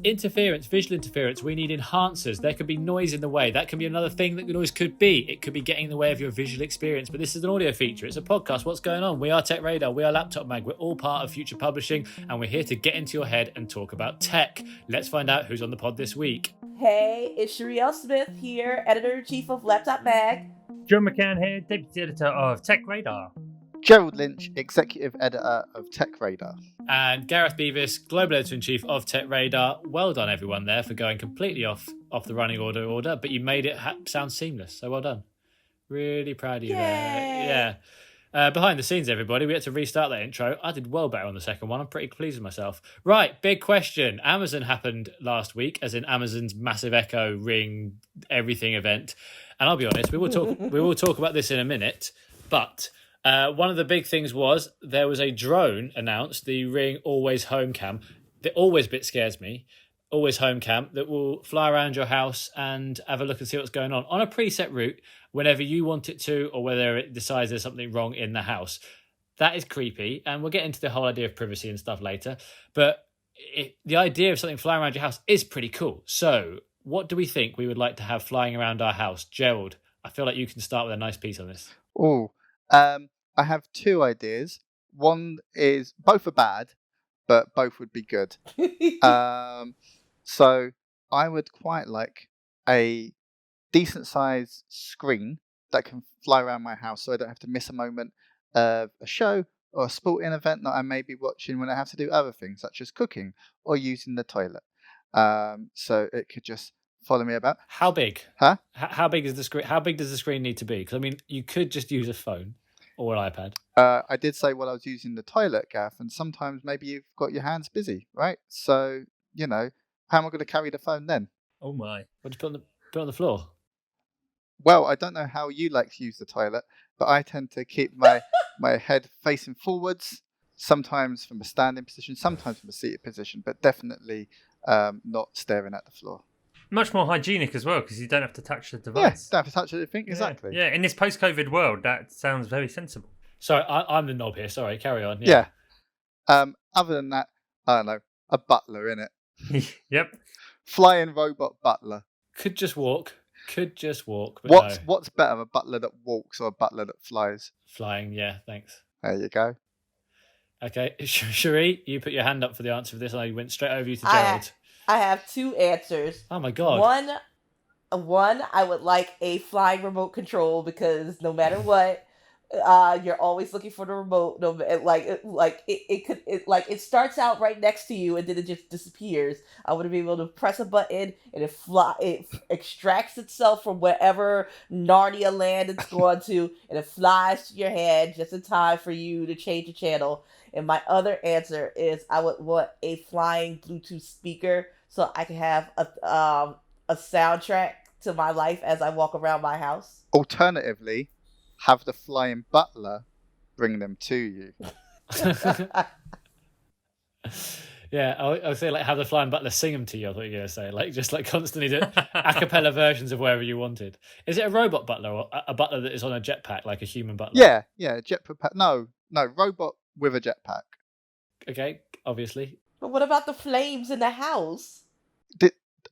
Interference, visual interference, we need enhancers. There could be noise in the way. That can be another thing that the noise could be. It could be getting in the way of your visual experience. But this is an audio feature. It's a podcast. What's going on? We are TechRadar. We are Laptop Mag. We're all part of Future Publishing. And we're here to get into your head and talk about tech. Let's find out who's on the pod this week. Hey, it's Sherri L here, Editor-in-Chief of Laptop Mag. John McCann here, Deputy Editor of TechRadar. Gerald Lynch, Executive Editor of TechRadar. And Gareth Beavis, Global Editor-in-Chief of TechRadar. Well done, everyone, there, for going completely off the running order, but you made it sound seamless, so well done. Really proud of you there. Yeah. Behind the scenes, everybody, we had to restart that intro. I did well better on the second one. I'm pretty pleased with myself. Right, big question. Amazon happened last week, as in Amazon's massive Echo Ring everything event. And I'll be honest, we will talk about this in a minute, but... one of the big things was there was a drone announced, the Ring Always Home Cam. The always bit scares me. Always Home Cam that will fly around your house and have a look and see what's going on a preset route whenever you want it to, or whether it decides there's something wrong in the house. That is creepy, and we'll get into the whole idea of privacy and stuff later. But the idea of something flying around your house is pretty cool. So what do we think we would like to have flying around our house? Gerald, I feel like you can start with a nice piece on this. I have two ideas. One is, both are bad, but both would be good. So I would quite like a decent sized screen that can fly around my house so I don't have to miss a moment of a show or a sporting event that I may be watching when I have to do other things, such as cooking or using the toilet. So it could just follow me about. How big? Huh? How big is the screen? How big does the screen need to be? Because, I mean, you could just use a phone. Or an iPad. I did say while I was using the toilet, Gaff, and sometimes maybe you've got your hands busy, right? So, how am I going to carry the phone then? Oh my. What do you put on the floor? Well, I don't know how you like to use the toilet, but I tend to keep my head facing forwards, sometimes from a standing position, sometimes from a seated position, but definitely not staring at the floor. Much more hygienic as well, because you don't have to touch the device. Yeah, don't have to touch anything, exactly. Yeah, in this post-COVID world, that sounds very sensible. Sorry, I'm the knob here. Sorry, carry on. Yeah. Other than that, I don't know, a butler, innit? Yep. Flying robot butler. Could just walk. But What's better, a butler that walks or a butler that flies? Flying, yeah, thanks. There you go. Okay, Sherri, you put your hand up for the answer for this, and I went straight over you to Gerald. I have two answers. Oh my god. One, I would like a flying remote control, because no matter what, you're always looking for the remote. It starts out right next to you and then it just disappears. I want to be able to press a button and it extracts itself from wherever Narnia land it's going to, and it flies to your hand just in time for you to change the channel. And my other answer is I would want a flying Bluetooth speaker so I can have a soundtrack to my life as I walk around my house. Alternatively, have the flying butler bring them to you. Yeah, I would say have the flying butler sing them to you. I thought you were going to say just constantly do a cappella versions of wherever you wanted. Is it a robot butler or a butler that is on a jetpack, like a human butler? Yeah, jetpack. No, robot with a jetpack. Okay, obviously. But what about the flames in the house?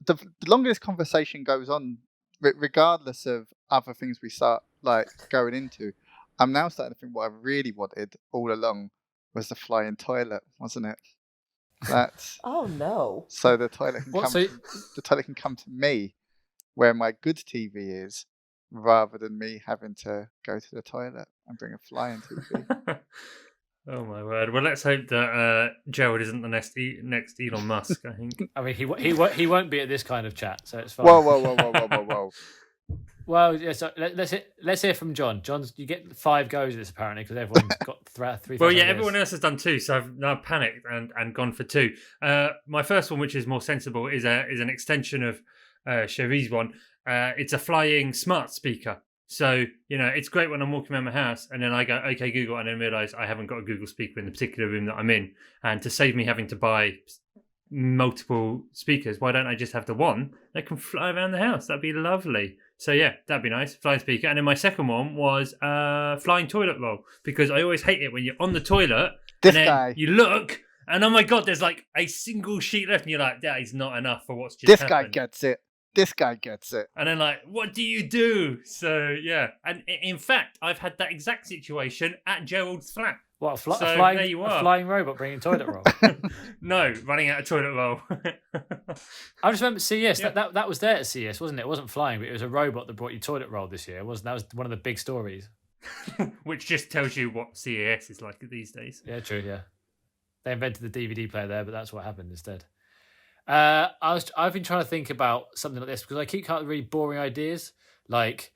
The longer this conversation goes on, regardless of other things we start going into, I'm now starting to think what I really wanted all along was the flying toilet, wasn't it? That's oh no! So the toilet can come to me, where my good TV is, rather than me having to go to the toilet and bring a flying TV. Oh my word! Well, let's hope that Gerald isn't the next Elon Musk. I think. I mean, he won't be at this kind of chat, so it's fine. Whoa! Well, yeah. So let's hear from John. John's, you get 5 goes at this apparently, because everyone's got 3. Well, yeah, everyone else has done 2, so I've now panicked and gone for 2. My first one, which is more sensible, is an extension of Sherri's one. It's a flying smart speaker. So, it's great when I'm walking around my house and then I go, okay, Google, and then realise I haven't got a Google speaker in the particular room that I'm in. And to save me having to buy multiple speakers, why don't I just have the one that can fly around the house? That'd be lovely. So, yeah, that'd be nice. Flying speaker. And then my second one was flying toilet roll, because I always hate it when you're on the toilet and then you look And oh my god, there's like a single sheet left, and you're like, that is not enough for what's just This happened. guy gets it. This guy gets it. And then like, what do you do? So yeah, and in fact, I've had that exact situation at Gerald's flat. What, So, there you a are. flying robot bringing toilet roll? No, running out of toilet roll. I just remember CES. Yeah. That was there at CES, wasn't it? It wasn't flying, but it was a robot that brought you toilet roll this year. That was one of the big stories. Which just tells you what CES is like these days. Yeah, true. Yeah, they invented the DVD player there, but that's what happened instead. I've been trying to think about something like this because I keep coming up with really boring ideas, like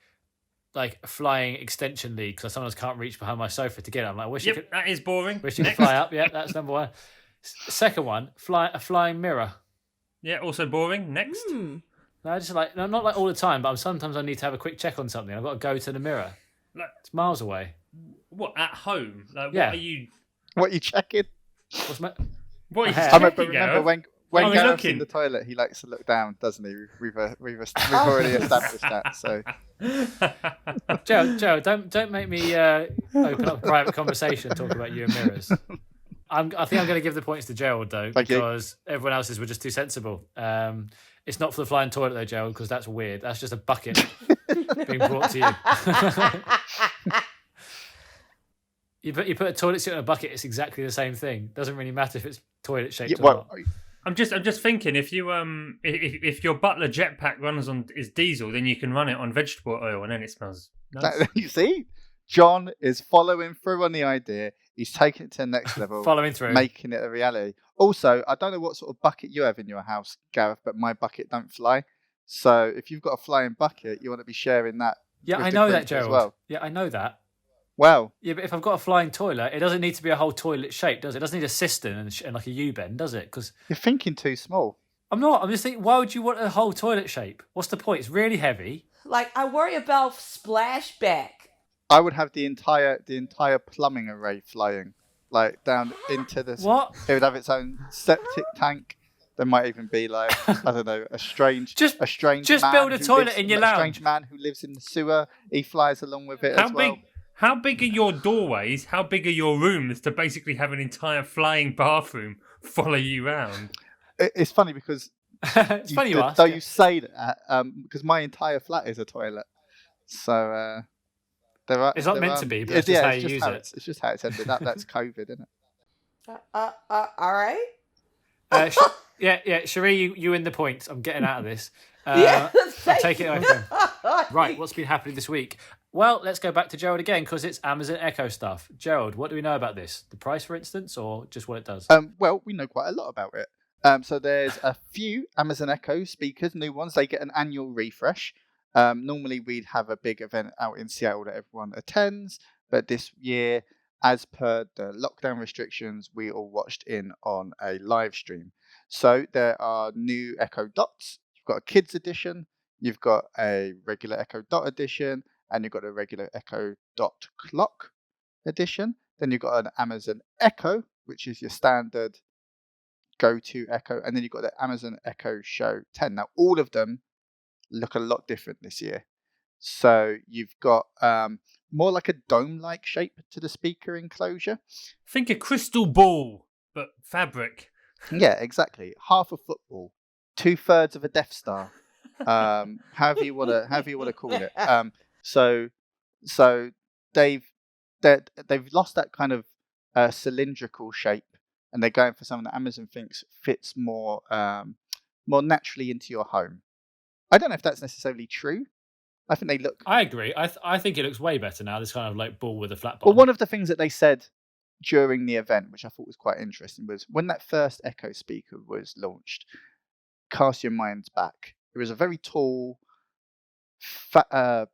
flying extension lead because I sometimes can't reach behind my sofa to get it. I'm like, I wish you could. That is boring. Wish you could fly up. Yeah, that's number one. Second one, a flying mirror. Yeah, also boring. Next. Hmm. No, just like not like all the time, but sometimes I need to have a quick check on something. I've got to go to the mirror. Like, It's miles away. what, at home? Like, Yeah. What are you? What you checking? What's my? What are you I I checking, remember Gareth? when Oh, he's Gareth's looking. in the toilet, he likes to look down, doesn't he? We've already established that. So Gerald, don't make me open up a private conversation talking about you and mirrors. I think I'm going to give the points to Gerald though, Thank you. because everyone else's were just too sensible. It's not for the flying toilet though, Gerald, because that's weird. That's just a bucket being brought to you. You put a toilet seat on a bucket, it's exactly the same thing. Doesn't really matter if it's toilet shaped or well, not. I'm just thinking if you if your Butler jetpack runs is diesel, then you can run it on vegetable oil, and then it smells nice. you see, John is following through on the idea. He's taking it to the next level, Following through. making it a reality. Also, I don't know what sort of bucket you have in your house, Gareth, but my bucket don't fly. So if you've got a flying bucket, you want to be sharing that. Yeah, with I the know that, group as Gerald. well. Yeah, I know that. Well, Yeah, but if I've got a flying toilet, it doesn't need to be a whole toilet shape, does it? It doesn't need a cistern and like a U-bend, does it? Because you're thinking too small. I'm not. I'm just thinking, why would you want a whole toilet shape? What's the point? It's really heavy. Like, I worry about splashback. I would have the entire plumbing array flying, like down into the. What? It would have its own septic tank. There might even be like I don't know a strange Just man build a who toilet lives- in your a lounge. strange man who lives in the sewer. He flies along with it How as well. big? How big are your doorways? How big are your rooms to basically have an entire flying bathroom follow you around? It's funny because It's funny you ask. though yeah. you say that because my entire flat is a toilet. So there are. It's not there meant are- to be, but it's just how you use it. It's just how it's ended. That's COVID, isn't it? All right. Yeah, Sherri, you win the points. I'm getting out of this. Yeah, I'll take it away from him. Right, what's been happening this week? Well, let's go back to Gerald again because it's Amazon Echo stuff. Gerald, what do we know about this? The price, for instance, or just what it does? Well, we know quite a lot about it. So there's a few Amazon Echo speakers, new ones. They get an annual refresh. Normally we'd have a big event out in Seattle that everyone attends, but this year, as per the lockdown restrictions, we all watched in on a live stream. So there are new Echo Dots. You've got a kids edition, you've got a regular Echo Dot edition, and you've got a regular Echo Dot Clock edition. Then you've got an Amazon Echo, which is your standard go-to Echo, and then you've got the Amazon Echo Show 10. Now, all of them look a lot different this year. So you've got more like a dome-like shape to the speaker enclosure. Think a crystal ball, but fabric. Yeah, exactly. Half a football, 2/3 of a Death Star. However you want to call it. So they've lost that kind of cylindrical shape, and they're going for something that Amazon thinks fits more naturally into your home. I don't know if that's necessarily true. I think they look. I agree. I think it looks way better now. This kind of like ball with a flat Well, bottom. one of the things that they said during the event, which I thought was quite interesting, was when that first Echo speaker was launched. Cast your minds back. It was a very tall,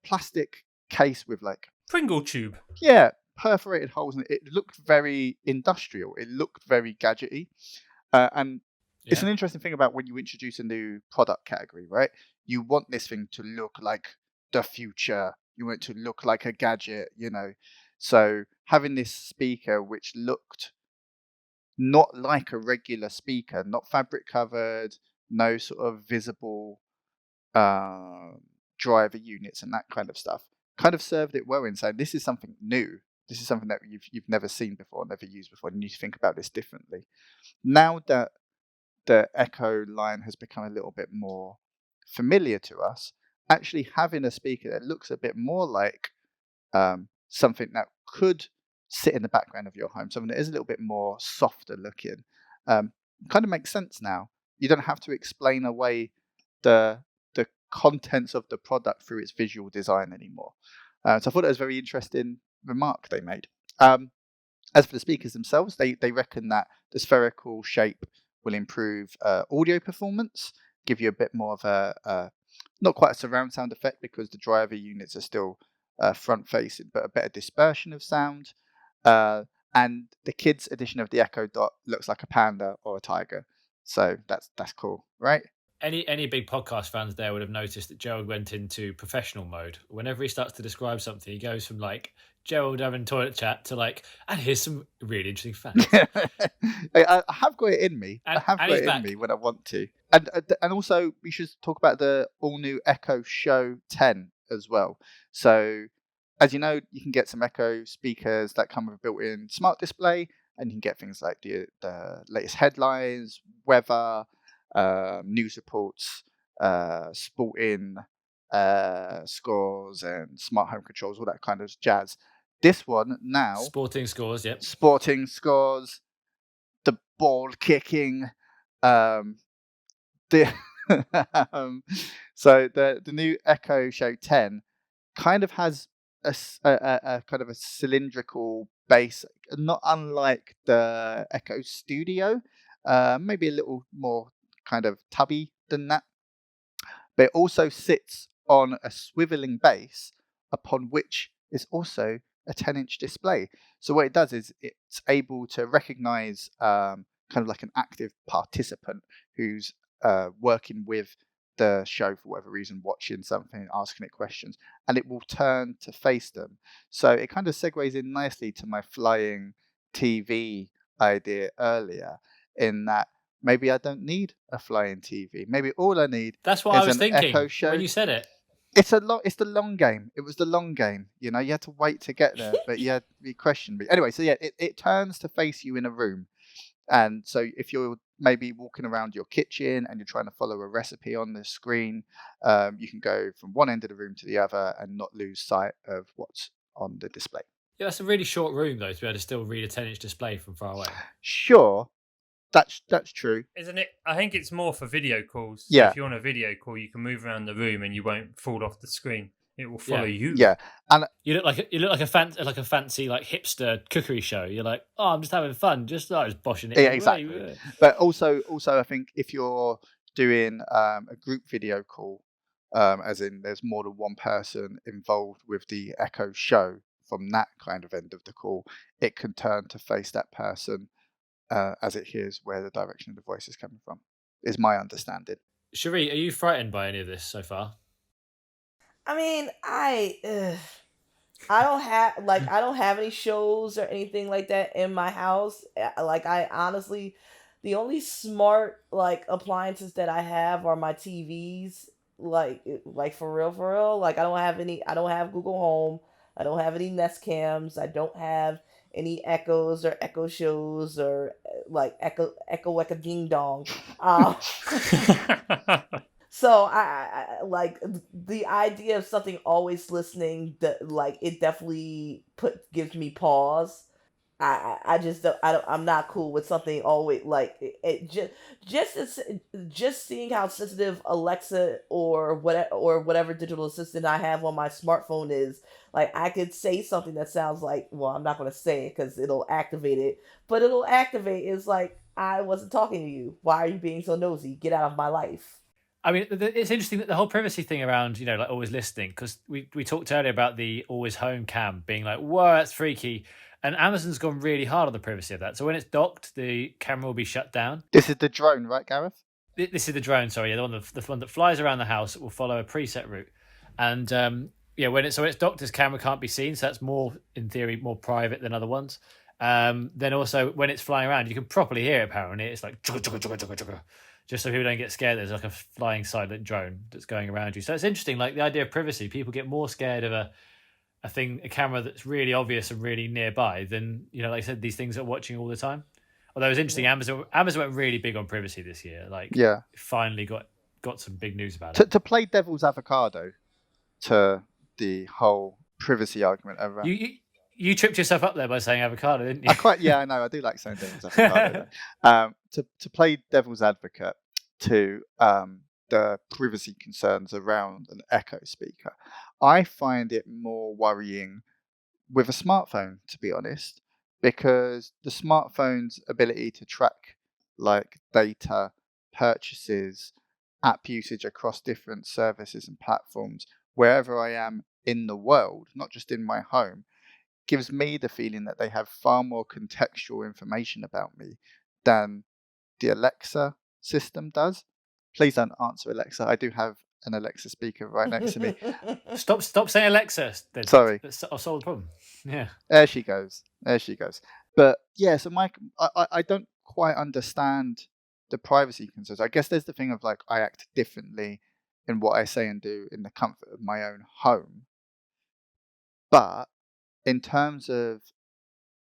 plastic case with like Pringle tube. perforated holes in it. It looked very industrial. It looked very gadgety, and it's an interesting thing about when you introduce a new product category, right? You want this thing to look like the future. You want it to look like a gadget, So having this speaker which looked not like a regular speaker, not fabric covered, no sort of visible driver units and that kind of stuff, kind of served it well in saying this is something new. This is something that you've never seen before, never used before, and you need to think about this differently. Now that the Echo line has become a little bit more familiar to us, actually having a speaker that looks a bit more like something that could sit in the background of your home, something that is a little bit more softer looking, kind of makes sense now. You don't have to explain away the contents of the product through its visual design anymore. So I thought it was a very interesting remark they made. As for the speakers themselves, they reckon that the spherical shape will improve audio performance, give you a bit more of a not quite a surround sound effect because the driver units are still front facing, but a better dispersion of sound. And the kids edition of the Echo Dot looks like a panda or a tiger, so that's cool, right? Any big podcast fans there would have noticed that Gerald went into professional mode. Whenever he starts to describe something, he goes from like Gerald having toilet chat to like, and here's some really interesting facts. I have got it in me. And, I have got it in me when I want to. And also we should talk about the all new Echo Show 10 as well. So as you know, you can get some Echo speakers that come with a built-in smart display, and you can get things like the latest headlines, weather, news reports, sporting scores, and smart home controls, all that kind of jazz. This one now, sporting scores, yep. Sporting scores, the ball kicking, so the new Echo Show 10 kind of has a kind of a cylindrical base, not unlike the Echo Studio, maybe a little more kind of tubby than that, but it also sits on a swiveling base upon which is also a 10-inch display. So what it does is it's able to recognize kind of like an active participant who's working with the show for whatever reason, watching something, asking it questions, and it will turn to face them. So it kind of segues in nicely to my flying TV idea earlier, in that maybe I don't need a flying TV. Maybe all I need That's what is I was an thinking Echo Show. when you said it. It's the long game. It was the long game. You know, you had to wait to get there, but you had to be questioned. But anyway, so yeah, it turns to face you in a room. And so if you're maybe walking around your kitchen and you're trying to follow a recipe on the screen, you can go from one end of the room to the other and not lose sight of what's on the display. Yeah, that's a really short room though, to be able to still read a 10-inch display from far away. Sure, that's true. Isn't it? I think it's more for video calls. Yeah. If you're on a video call, you can move around the room and you won't fall off the screen. It will follow you. Yeah, and you look like a fancy like hipster cookery show. You're like, oh, I'm just having fun, just boshing it. Yeah, exactly. But also, I think if you're doing a group video call, as in there's more than one person involved with the Echo Show, from that kind of end of the call, it can turn to face that person as it hears where the direction of the voice is coming from, is my understanding. Sherri, are you frightened by any of this so far? I mean, I don't have any shows or anything like that in my house. Like, I honestly, the only smart like appliances that I have are my TVs. Like for real. Like, I don't have Google Home. I don't have any Nest Cams. I don't have any Echoes or Echo Shows or like Echo Ding Dong. So I like the idea of something always listening. That like it definitely gives me pause. I'm not cool with something always like it just seeing how sensitive Alexa or whatever digital assistant I have on my smartphone is. Like, I could say something that sounds like, well, I'm not going to say it because it'll activate it, but it'll activate is like, I wasn't talking to you. Why are you being so nosy? Get out of my life. I mean, it's interesting that the whole privacy thing around, like always listening, because we talked earlier about the always home cam being like, whoa, that's freaky. And Amazon's gone really hard on the privacy of that. So when it's docked, the camera will be shut down. This is the drone, right, Gareth? This is the drone, sorry. Yeah, the one that flies around the house. It will follow a preset route. And when it's docked, this camera can't be seen. So that's more, in theory, more private than other ones. Then also, when it's flying around, you can properly hear it, apparently. It's like, just so people don't get scared. There's like a flying silent drone that's going around you. So it's interesting, like the idea of privacy. People get more scared of a camera that's really obvious and really nearby, then like I said, these things are watching all the time. Although it's interesting, Amazon went really big on privacy this year. Like, finally got some big news about it. To play devil's avocado to the whole privacy argument around. You tripped yourself up there by saying avocado, didn't you? I know. I do like saying devil's avocado. To play devil's advocate to the privacy concerns around an Echo speaker, I find it more worrying with a smartphone, to be honest, because the smartphone's ability to track like data, purchases, app usage across different services and platforms, wherever I am in the world, not just in my home, gives me the feeling that they have far more contextual information about me than the Alexa system does. Please don't answer Alexa. I do have an Alexa speaker right next to me. Stop saying Alexa. Then. Sorry. I'll solve the problem. Yeah. There she goes. But yeah, so I don't quite understand the privacy concerns. I guess there's the thing of like I act differently in what I say and do in the comfort of my own home. But in terms of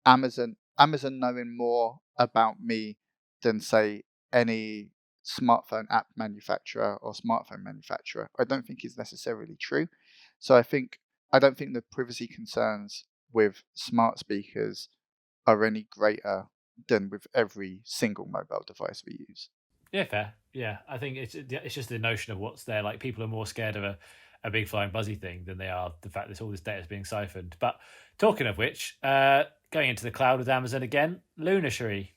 Amazon knowing more about me than, say, any smartphone app manufacturer or smartphone manufacturer, I don't think is necessarily true. So I don't think the privacy concerns with smart speakers are any greater than with every single mobile device we use. Yeah, fair. Yeah, I think it's just the notion of what's there. Like, people are more scared of a big flying buzzy thing than they are the fact that all this data is being siphoned. But talking of which, going into the cloud with Amazon again, Luna, Sherri.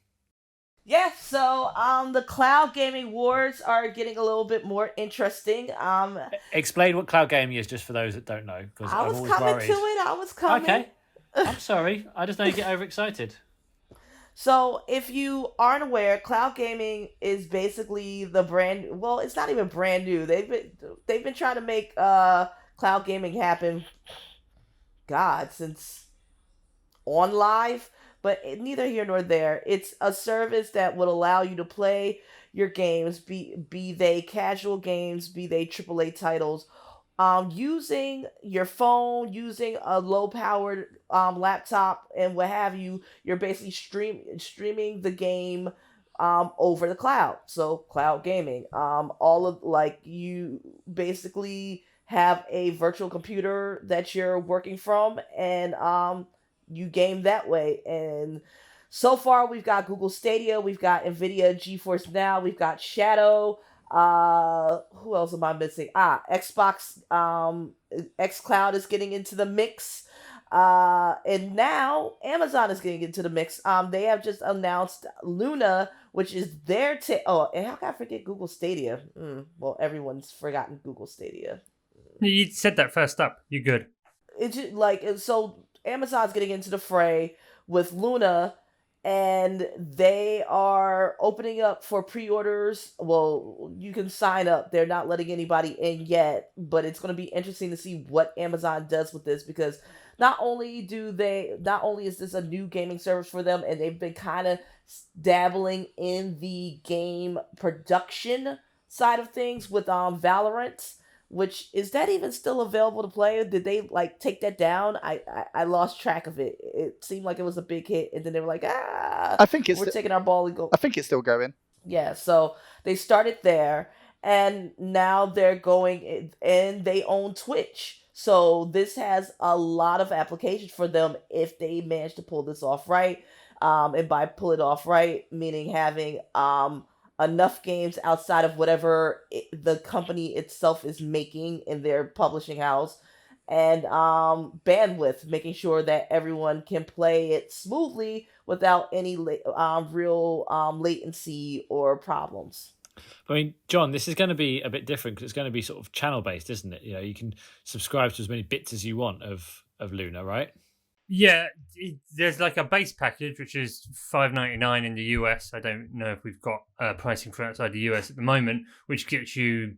Yeah, so the cloud gaming wars are getting a little bit more interesting. Explain what cloud gaming is, just for those that don't know, because I was coming. Okay, I'm sorry. I just know you get overexcited. So if you aren't aware, cloud gaming is basically the brand. Well, it's not even brand new. They've been trying to make cloud gaming happen. Since on live. But neither here nor there. It's a service that would allow you to play your games, be they casual games, be they AAA titles, using your phone, using a low-powered laptop, and what have you. You're basically streaming the game over the cloud. So cloud gaming. You basically have a virtual computer that you're working from, and you game that way. And so far we've got Google Stadia, we've got Nvidia GeForce Now, we've got Shadow, who else am I missing? Xbox xCloud is getting into the mix, and now Amazon is getting into the mix. They have just announced Luna, which is their and how can I forget Google Stadia? Well, everyone's forgotten Google Stadia. You said that first up. You're good. It's just so Amazon's getting into the fray with Luna, and they are opening up for pre-orders. Well, you can sign up. They're not letting anybody in yet, but it's going to be interesting to see what Amazon does with this, because not only is this a new gaming service for them, and they've been kind of dabbling in the game production side of things with Valorant. Which, is that even still available to play? Did they take that down? I lost track of it. It seemed like it was a big hit, and then they were like, I think we're taking our ball and go. I think it's still going. Yeah, so they started there, and now they're going, and they own Twitch. So this has a lot of applications for them if they manage to pull this off right. And by pull it off right, meaning having enough games outside of whatever the company itself is making in their publishing house, and bandwidth, making sure that everyone can play it smoothly without any real latency or problems. I mean, John, this is going to be a bit different because it's going to be sort of channel based, isn't it? You can subscribe to as many bits as you want of Luna, right? Yeah, there's like a base package, which is $5.99 in the US. I don't know if we've got pricing for outside the US at the moment, which gets you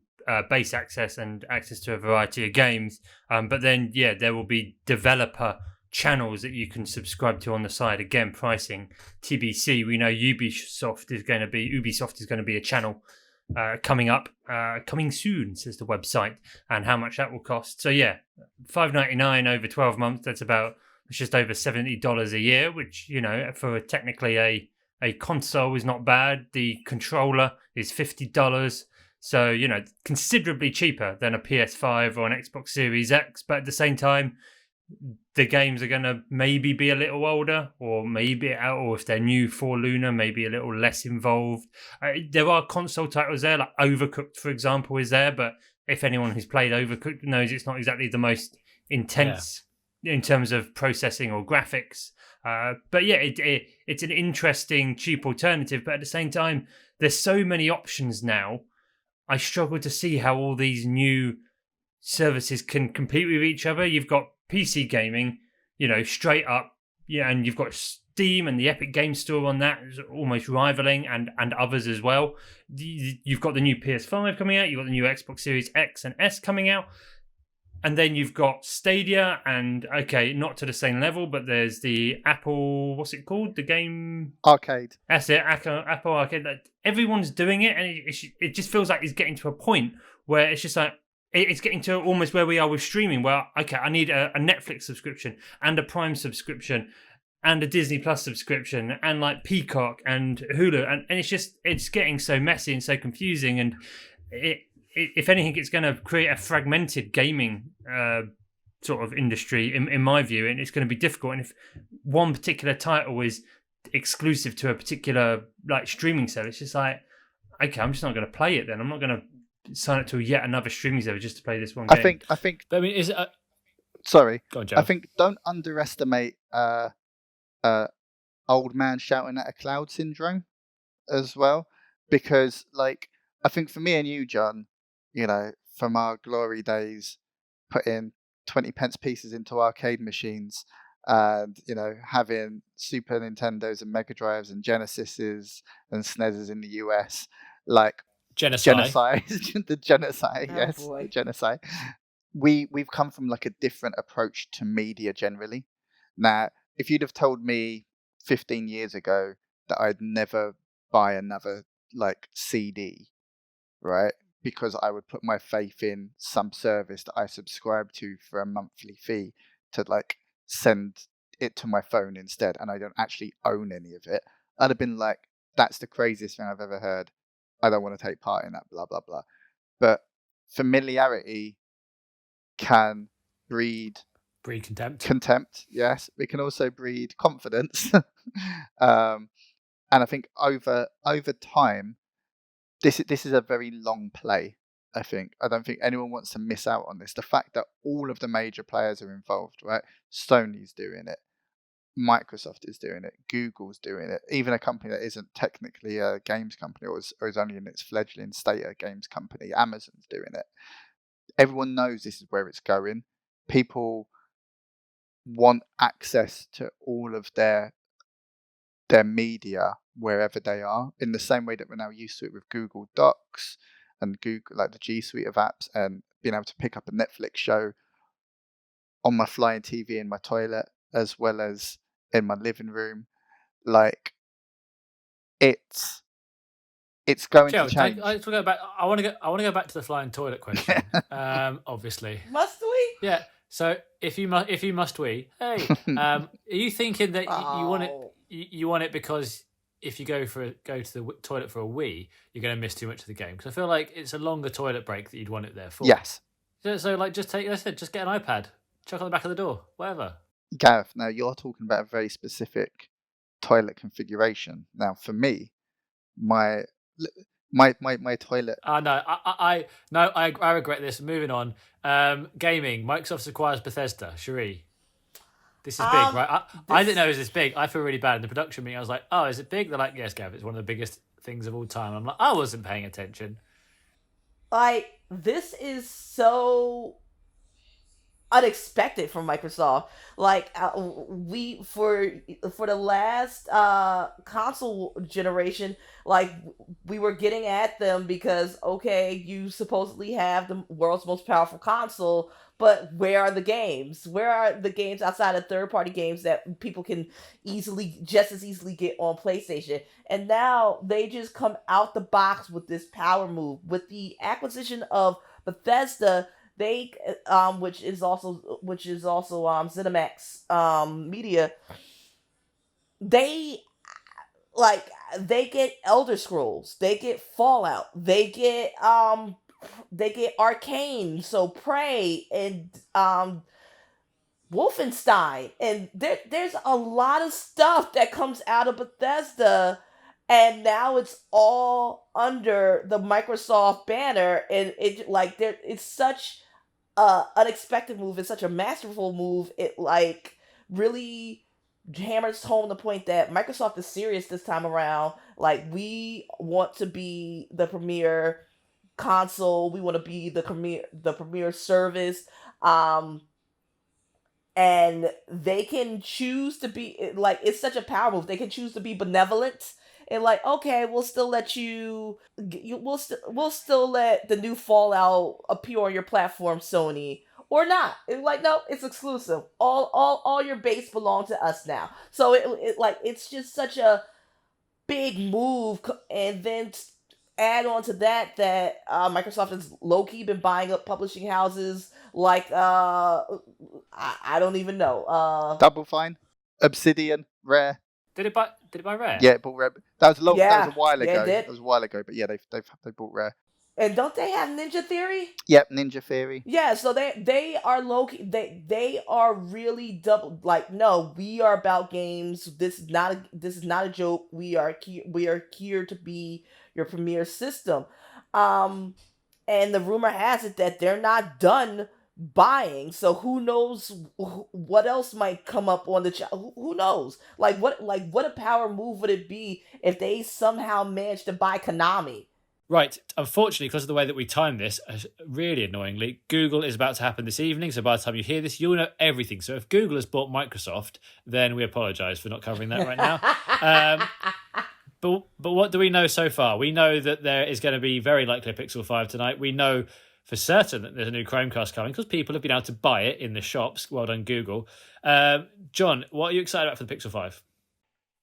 base access and access to a variety of games. But then, there will be developer channels that you can subscribe to on the side. Again, pricing TBC. We know Ubisoft is going to be a channel coming soon, says the website, and how much that will cost. So yeah, $5.99 over 12 months. That's just over $70 a year, which, you know, for technically a console is not bad. The controller is $50. So, you know, considerably cheaper than a PS5 or an Xbox Series X. But at the same time, the games are going to maybe be a little older, or if they're new for Luna, maybe a little less involved. There are console titles there, like Overcooked, for example, is there. But if anyone who's played Overcooked knows, it's not exactly the most intense in terms of processing or graphics. But yeah, it's an interesting, cheap alternative. But at the same time, there's so many options now. I struggle to see how all these new services can compete with each other. You've got PC gaming, you know, straight up, yeah, and you've got Steam and the Epic Game Store on that is almost rivaling, and others as well. You've got the new PS5 coming out, you've got the new Xbox Series X and S coming out, and then you've got Stadia, and okay, not to the same level, but there's the Apple, what's it called? The game Arcade. That's it, Apple Arcade. Like, everyone's doing it, and it just feels like it's getting to a point where it's just like, it's getting to almost where we are with streaming, where, okay, I need a Netflix subscription and a Prime subscription and a Disney Plus subscription and like Peacock and Hulu. And it's getting so messy and so confusing. And if anything, it's going to create a fragmented gaming sort of industry, in my view, and it's going to be difficult. And if one particular title is exclusive to a particular like streaming service, it's just like, okay, I'm just not going to play it then. I'm not going to sign up to yet another streaming service just to play this one game. I think. But I mean, is it? Sorry, go on, Joe. I think don't underestimate old man shouting at a cloud syndrome as well, because like I think for me and you, John, you know, from our glory days, putting 20p pieces into arcade machines, and you know, having Super Nintendos and Mega Drives and Genesises and SNESes in the US, like. Genocide. The genocide, Oh, yes, boy. the genocide. We've come from like a different approach to media generally. Now, if you'd have told me 15 years ago that I'd never buy another like CD, right, because I would put my faith in some service that I subscribe to for a monthly fee to like send it to my phone instead, and I don't actually own any of it, I'd have been like, that's the craziest thing I've ever heard. I don't want to take part in that, blah, blah, blah. But familiarity can breed contempt. Yes. It can also breed confidence. And I think over time, this is a very long play, I think. I don't think anyone wants to miss out on this. The fact that all of the major players are involved, right? Sony's doing it. Microsoft is doing it, Google's doing it, even a company that isn't technically a games company or is only in its fledgling state a games company, Amazon's doing it. Everyone knows this is where it's going. People want access to all of their media wherever they are, in the same way that we're now used to it with Google Docs and Google, like the G Suite of apps, and being able to pick up a Netflix show on my flying TV in my toilet as well as in my living room. Like, it's going Gerald, to change. I want to go back to the flying toilet question. Obviously, Must we? yeah. So if you must we, hey, are you thinking that you want it? You want it because if you go to the toilet for a wee, you're going to miss too much of the game? Because I feel like it's a longer toilet break that you'd want it there for. Yes. So like, just take. I said, just get an iPad, chuck on the back of the door, whatever. Gareth, now you're talking about a very specific toilet configuration. Now, for me, my toilet. No, I regret this. Moving on. Gaming. Microsoft acquires Bethesda. Sherri, this is big, right? I didn't know it was this big. I feel really bad in the production meeting. I was like, "Oh, is it big?" They're like, "Yes, Gav. It's one of the biggest things of all time." I'm like, I wasn't paying attention. Like, this is so. unexpected from Microsoft. Like we for the last console generation, like we were getting at them because okay, you supposedly have the world's most powerful console, but where are the games? Where are the games outside of third-party games that people can just as easily get on PlayStation? And now they just come out the box with this power move with the acquisition of Bethesda. They which is also ZeniMax Media. They get Elder Scrolls, they get Fallout, they get Arcane, so Prey and Wolfenstein, and there's a lot of stuff that comes out of Bethesda, and now it's all under the Microsoft banner, and it's such a unexpected move. It's such a masterful move. It like really hammers home the point that Microsoft is serious this time around. Like, we want to be the premier console. We want to be the premier service. And they can choose to be like, it's such a power move. They can choose to be benevolent and like, okay, we'll still let we'll still let the new Fallout appear on your platform, Sony, or not. It's like, no, it's exclusive. All your base belong to us now. So it's just such a big move. And then add on to that Microsoft has low-key been buying up publishing houses like I don't even know. Double Fine, Obsidian, Rare. Did it buy Rare? Yeah, it bought Rare. That was a while ago. Yeah, that was a while ago, but yeah, they bought Rare. And don't they have Ninja Theory? Yep, Ninja Theory. Yeah, so they are low-key, they are really double, like, no, we are about games. This is not a joke. We are here to be your premier system. And the rumor has it that they're not done buying, so who knows what else might come up on the who knows? What a power move would it be if they somehow managed to buy Konami? Right. Unfortunately, because of the way that we timed this, really annoyingly, Google is about to happen this evening. So by the time you hear this, you'll know everything. So if Google has bought Microsoft, then we apologise for not covering that right now. But what do we know so far? We know that there is going to be very likely a Pixel 5 tonight. We know for certain that there's a new Chromecast coming because people have been able to buy it in the shops. Well done, Google. John, what are you excited about for the Pixel 5?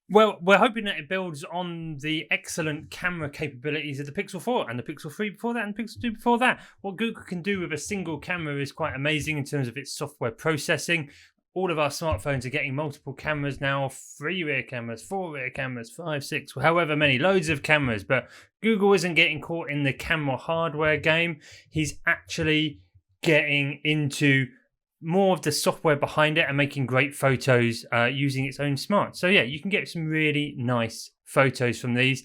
Well, we're hoping that it builds on the excellent camera capabilities of the Pixel 4 and the Pixel 3 before that and the Pixel 2 before that. What Google can do with a single camera is quite amazing in terms of its software processing. All of our smartphones are getting multiple cameras now, 3 rear cameras, 4 rear cameras, 5, 6, however many, loads of cameras. But Google isn't getting caught in the camera hardware game. He's actually getting into more of the software behind it and making great photos using its own smart. So yeah, you can get some really nice photos from these.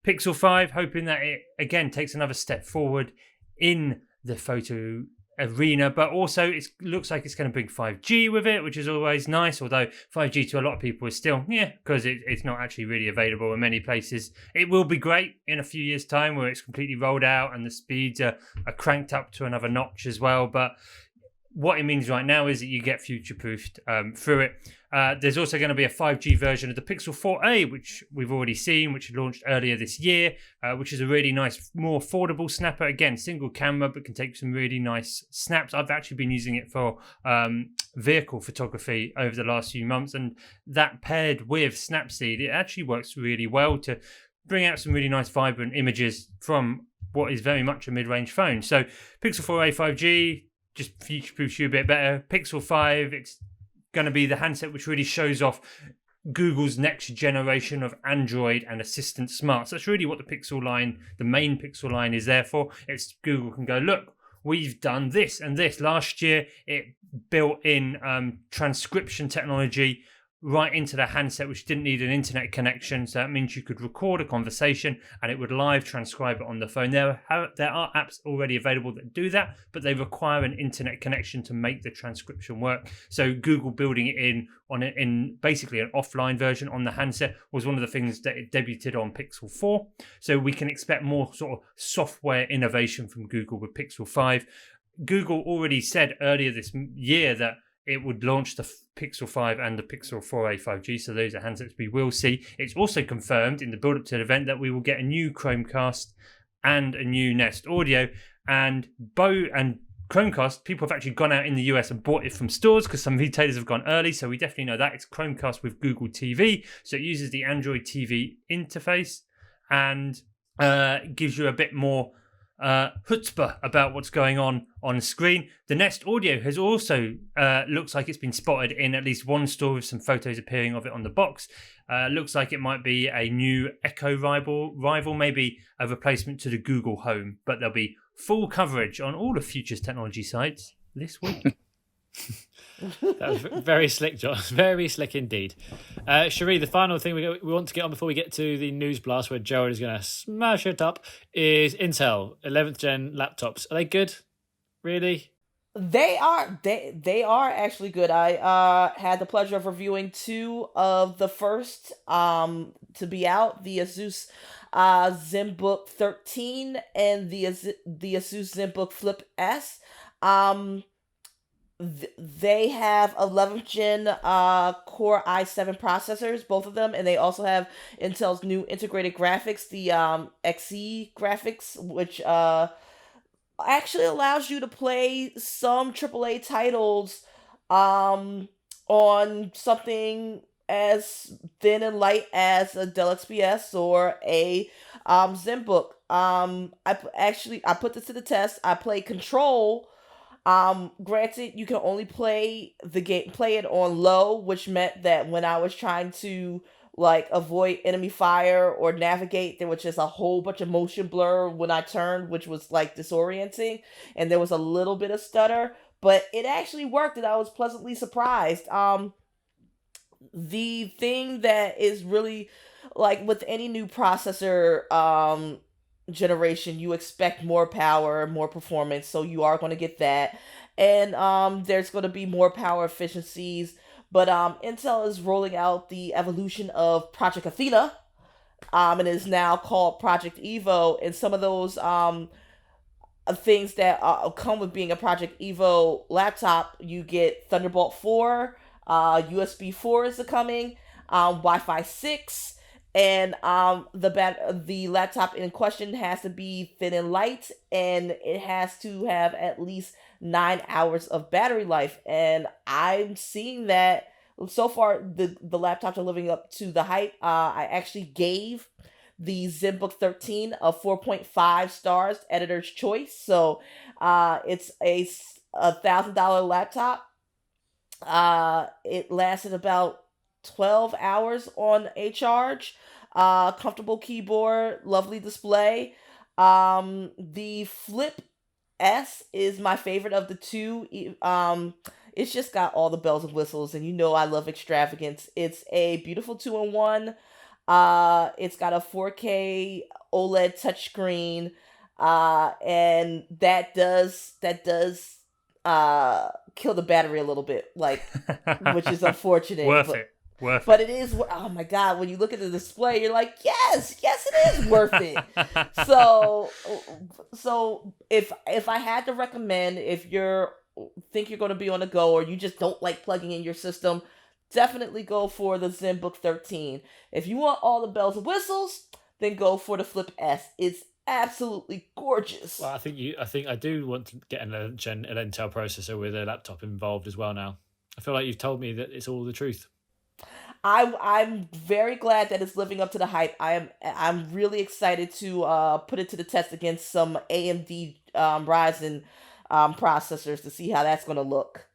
Pixel 5, hoping that it again takes another step forward in the photo arena, but also it looks like it's going to bring 5G with it, which is always nice, although 5G to a lot of people is still, because it's not actually really available in many places. It will be great in a few years' time where it's completely rolled out and the speeds are cranked up to another notch as well, but what it means right now is that you get future-proofed through it. There's also going to be a 5G version of the Pixel 4a, which we've already seen, which launched earlier this year, which is a really nice, more affordable snapper. Again, single camera, but can take some really nice snaps. I've actually been using it for vehicle photography over the last few months, and that paired with Snapseed, it actually works really well to bring out some really nice, vibrant images from what is very much a mid-range phone. So Pixel 4a 5G, just future-proofs you a bit better. Pixel 5, it's going to be the handset which really shows off Google's next generation of Android and Assistant smarts. That's really what the Pixel line, the main Pixel line, is there for. It's Google can go, look, we've done this and this. Last year, it built in transcription technology right into the handset, which didn't need an internet connection. So that means you could record a conversation and it would live transcribe it on the phone. There are apps already available that do that, but they require an internet connection to make the transcription work. So Google building it in basically an offline version on the handset was one of the things that it debuted on Pixel 4. So we can expect more sort of software innovation from Google with Pixel 5. Google already said earlier this year that it would launch the Pixel 5 and the Pixel 4a 5G, so those are handsets we will see. It's also confirmed in the build-up to the event that we will get a new Chromecast and a new Nest Audio, and Chromecast, people have actually gone out in the US and bought it from stores because some retailers have gone early, so we definitely know that. It's Chromecast with Google TV, so it uses the Android TV interface and gives you a bit more chutzpah about what's going on screen. The Nest Audio has also looks like it's been spotted in at least one store with some photos appearing of it on the box. Looks like it might be a new Echo rival, maybe a replacement to the Google Home, but there'll be full coverage on all of Futures Technology sites this week. That was very slick, John. Very slick indeed. Sherri, the final thing we want to get on before we get to the news blast where Gerald is going to smash it up is Intel 11th gen laptops. Are they good? Really? They are actually good. I had the pleasure of reviewing 2 of the first to be out, the Asus ZenBook 13 and the Asus ZenBook Flip S. They have 11th gen Core i7 processors, both of them, and they also have Intel's new integrated graphics, the Xe graphics, which actually allows you to play some AAA titles on something as thin and light as a Dell XPS or a ZenBook. I put this to the test. I played Control. Granted, you can only play it on low, which meant that when I was trying to avoid enemy fire or navigate, there was just a whole bunch of motion blur when I turned, which was disorienting, and there was a little bit of stutter, but it actually worked, and I was pleasantly surprised. The thing that is really with any new processor generation, you expect more power, more performance, so you are going to get that, and there's going to be more power efficiencies, but Intel is rolling out the evolution of Project Athena, and it is now called Project Evo, and some of those things that come with being a Project Evo laptop, you get Thunderbolt 4, USB 4 is coming, Wi-Fi 6, and the laptop in question has to be thin and light, and it has to have at least 9 hours of battery life. And I'm seeing that so far the laptops are living up to the hype. I actually gave the ZenBook 13 a 4.5 stars, editor's choice. So it's a $1,000 laptop. It lasted about 12 hours on a charge. Comfortable keyboard, lovely display. The Flip S is my favorite of the 2. It's just got all the bells and whistles, and I love extravagance. It's a beautiful 2-in-1. It's got a 4K OLED touchscreen, and that does kill the battery a little bit, which is unfortunate. Worth it. But it is, oh my God, when you look at the display, you're like, yes, it is worth it. So if I had to recommend, if you think you're going to be on the go or you just don't like plugging in your system, definitely go for the ZenBook 13. If you want all the bells and whistles, then go for the Flip S. It's absolutely gorgeous. Well, I think I do want to get an Intel processor with a laptop involved as well now. I feel like you've told me that it's all the truth. I'm very glad that it's living up to the hype. I'm really excited to put it to the test against some AMD Ryzen processors to see how that's going to look.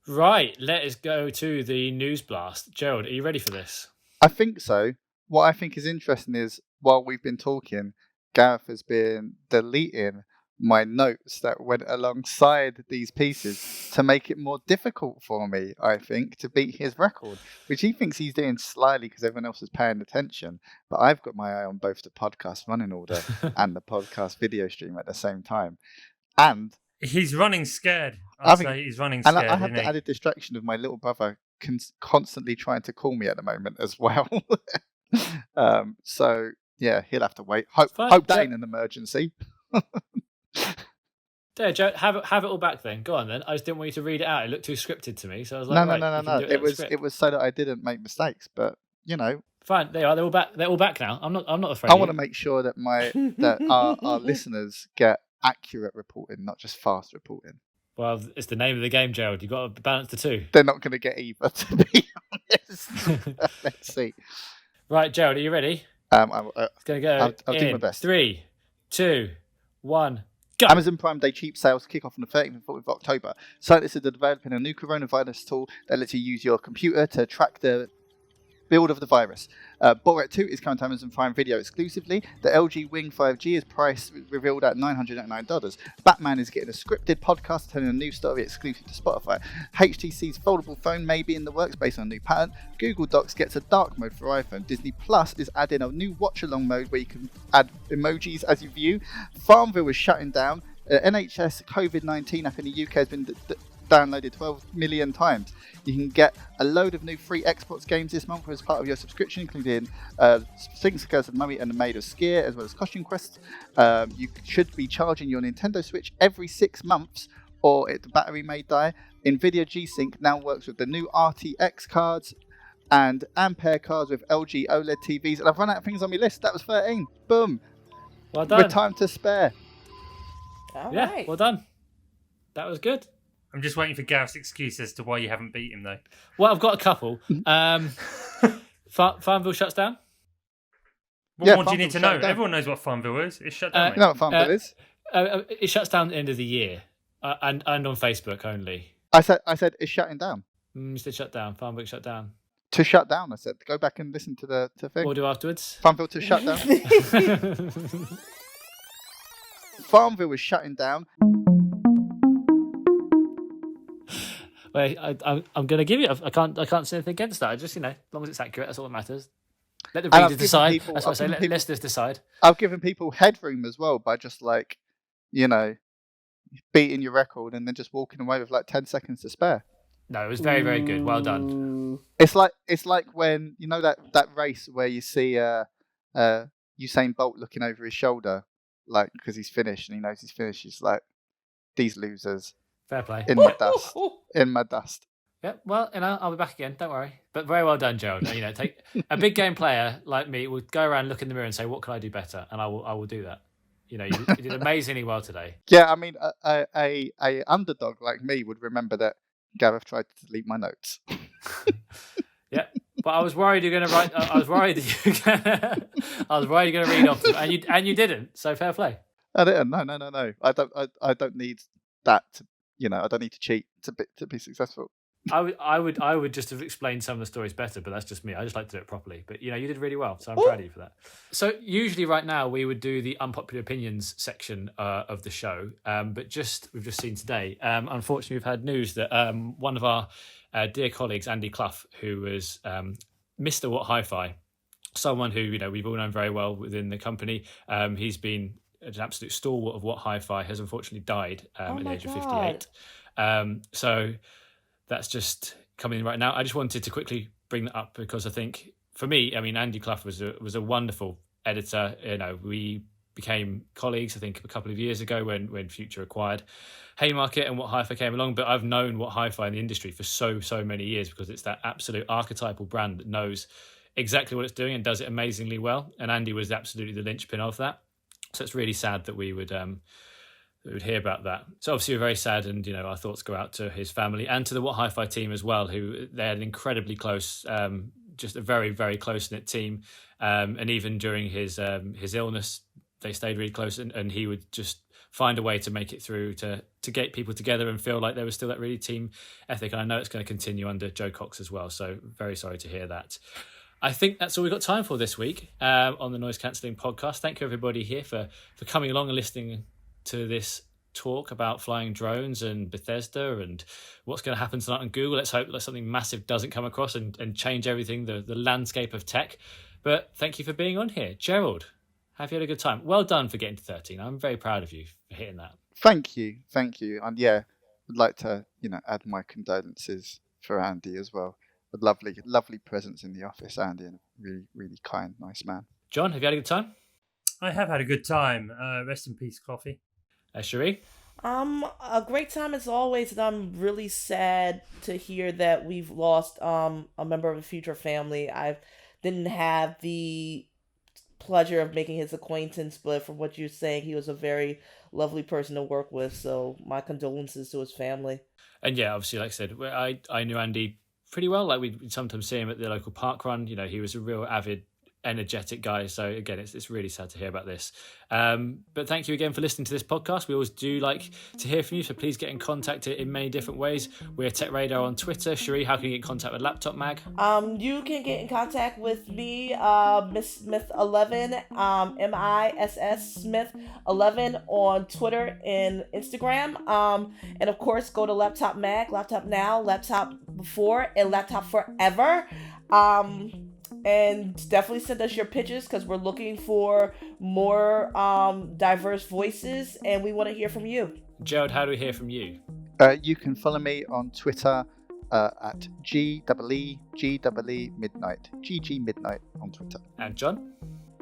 Right, let us go to the news blast. Gerald, are you ready for this? I think so. What I think is interesting is while we've been talking, Gareth has been deleting my notes that went alongside these pieces to make it more difficult for me, I think, to beat his record, which he thinks he's doing slyly because everyone else is paying attention. But I've got my eye on both the podcast running order and the podcast video stream at the same time. And he's running scared. I'd say he's running scared. And I have the added distraction of my little brother constantly trying to call me at the moment as well. So, yeah, he'll have to wait. Hope that ain't an emergency. There, Joe, have it all back then. Go on then. I just didn't want you to read it out. It looked too scripted to me, so I was like, No. It was so that I didn't make mistakes. But fine. They are. They're all back. They're all back now. I'm not afraid. I want to make sure that our listeners get accurate reporting, not just fast reporting. Well, it's the name of the game, Gerald. You've got to balance the two. They're not going to get either, to be honest. Let's see. Right, Gerald, are you ready? It's going to go. I'll do my best. 3, 2, 1, go. Amazon Prime Day cheap sales kick off on the 13th and 14th of October. Scientists are developing a new coronavirus tool that lets you use your computer to track the build of the virus. Borat 2 is coming to Amazon Prime Video exclusively. The LG Wing 5G is priced revealed at $999. Batman is getting a scripted podcast telling a new story exclusive to Spotify. HTC's foldable phone may be in the works based on a new patent. Google Docs gets a dark mode for iPhone. Disney Plus is adding a new watch-along mode where you can add emojis as you view. Farmville is shutting down. NHS COVID-19 app in the UK has been downloaded 12 million times. You can get a load of new free Xbox games this month as part of your subscription, including Sphinx Curse of Mummy and the Maid of Skier, as well as Costume Quest. You should be charging your Nintendo Switch every 6 months, or the battery may die. NVIDIA G-Sync now works with the new RTX cards and Ampere cards with LG OLED TVs. And I've run out of things on my list. That was 13. Boom. Well done. With time to spare. All Yeah, right. well done. That was good. I'm just waiting for Gareth's excuse as to why you haven't beat him, though. Well, I've got a couple. Farmville shuts down. What more do you need Farmville to know? shut down. Everyone knows what Farmville is. It's shut down, mate. You know what Farmville is? It shuts down at the end of the year, and on Facebook only. I said it's shutting down. You said shut down. Farmville shut down. To shut down, I said. Go back and listen to the thing. What do afterwards? Farmville to shut down. Farmville is shutting down. Well, I'm going to give you. I can't say anything against that. I just as long as it's accurate, that's all that matters. Let the readers decide. That's what I say. Let listeners decide. I've given people headroom as well by just beating your record and then just walking away with 10 seconds to spare. No, it was very, very good. Well done. It's like when that race where you see Usain Bolt looking over his shoulder, because he's finished and he knows he's finished. He's like, these losers. Fair play. In my dust. In my dust. Yeah, well, I'll be back again. Don't worry. But very well done, Gerald. Take a big game player like me will go around, look in the mirror, and say, "What can I do better?" And I will do that. You did amazingly well today. Yeah, I mean, a underdog like me would remember that Gareth tried to delete my notes. Yeah, but I was worried you're going to write. I was worried that I was worried you're going to read off them, and you didn't. So fair play. I didn't. No. I don't need that. I don't need to cheat to be successful. I would just have explained some of the stories better, but that's just me. I just like to do it properly. But you did really well, so I'm proud of you for that. So usually right now we would do the unpopular opinions section of the show, but we've just seen today. Unfortunately, we've had news that one of our dear colleagues, Andy Clough, who was Mr. What Hi-Fi, someone who we've all known very well within the company. He's been an absolute stalwart of What Hi-Fi, has unfortunately died at the age of 58. So that's just coming in right now. I just wanted to quickly bring that up because I think for me, Andy Clough was a wonderful editor. We became colleagues, I think, a couple of years ago when Future acquired Haymarket and What Hi-Fi came along. But I've known What Hi-Fi in the industry for so many years because it's that absolute archetypal brand that knows exactly what it's doing and does it amazingly well. And Andy was absolutely the linchpin of that. So it's really sad that we would hear about that. So obviously we're very sad, and our thoughts go out to his family and to the What Hi-Fi team as well, who they had an incredibly close, just a very, very close-knit team. And even during his illness, they stayed really close, and he would just find a way to make it through to get people together and feel like there was still that really team ethic. And I know it's going to continue under Joe Cox as well. So very sorry to hear that. I think that's all we've got time for this week on the Noise Cancelling Podcast. Thank you, everybody here, for coming along and listening to this talk about flying drones and Bethesda and what's going to happen tonight on Google. Let's hope that something massive doesn't come across and change everything, the landscape of tech. But thank you for being on here. Gerald, have you had a good time? Well done for getting to 13. I'm very proud of you for hitting that. Thank you. And yeah, I'd like to, add my condolences for Andy as well. A lovely presence in the office, Andy, and a really, really kind, nice man. John, have you had a good time? I have had a good time. Rest in peace, Coffee. Sherri? A great time as always, and I'm really sad to hear that we've lost a member of the future family. I didn't have the pleasure of making his acquaintance, but from what you're saying, he was a very lovely person to work with. So my condolences to his family. And yeah, obviously, like I said, I knew Andy pretty well. Like we'd sometimes see him at the local park run. You know, he was a real avid, energetic guy. So again, it's really sad to hear about this. But thank you again for listening to this podcast. We always do like to hear from you, so please get in contact in many different ways. We're TechRadar on Twitter. Sherri, how can you get in contact with Laptop Mag? You can get in contact with me, Miss Smith 11, MISS Smith 11 on Twitter and Instagram. And of course, go to Laptop Mag, Laptop Now, Laptop Before, and Laptop Forever. And definitely send us your pitches because we're looking for more diverse voices, and we want to hear from you. Gerald, how do we hear from you? You can follow me on Twitter at GEE Midnight. GG Midnight on Twitter. And John?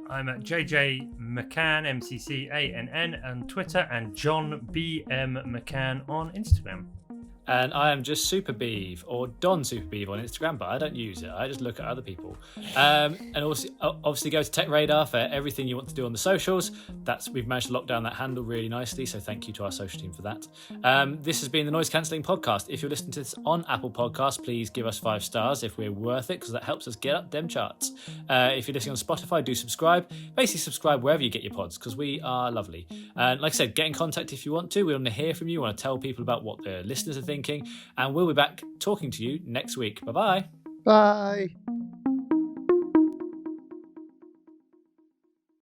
I'm at JJ McCann, MCCANN on Twitter, and John BM McCann on Instagram. And I am just Super Beeve or Don Super Beeve on Instagram, but I don't use it. I just look at other people. And also, obviously, go to TechRadar for everything you want to do on the socials. We've managed to lock down that handle really nicely, so thank you to our social team for that. This has been the Noise Cancelling Podcast. If you're listening to this on Apple Podcasts, please give us 5 stars if we're worth it, because that helps us get up them charts. If you're listening on Spotify, do subscribe. Basically, subscribe wherever you get your pods, because we are lovely. And like I said, get in contact if you want to. We want to hear from you. We want to tell people about what the listeners are thinking. And we'll be back talking to you next week. Bye-bye. Bye.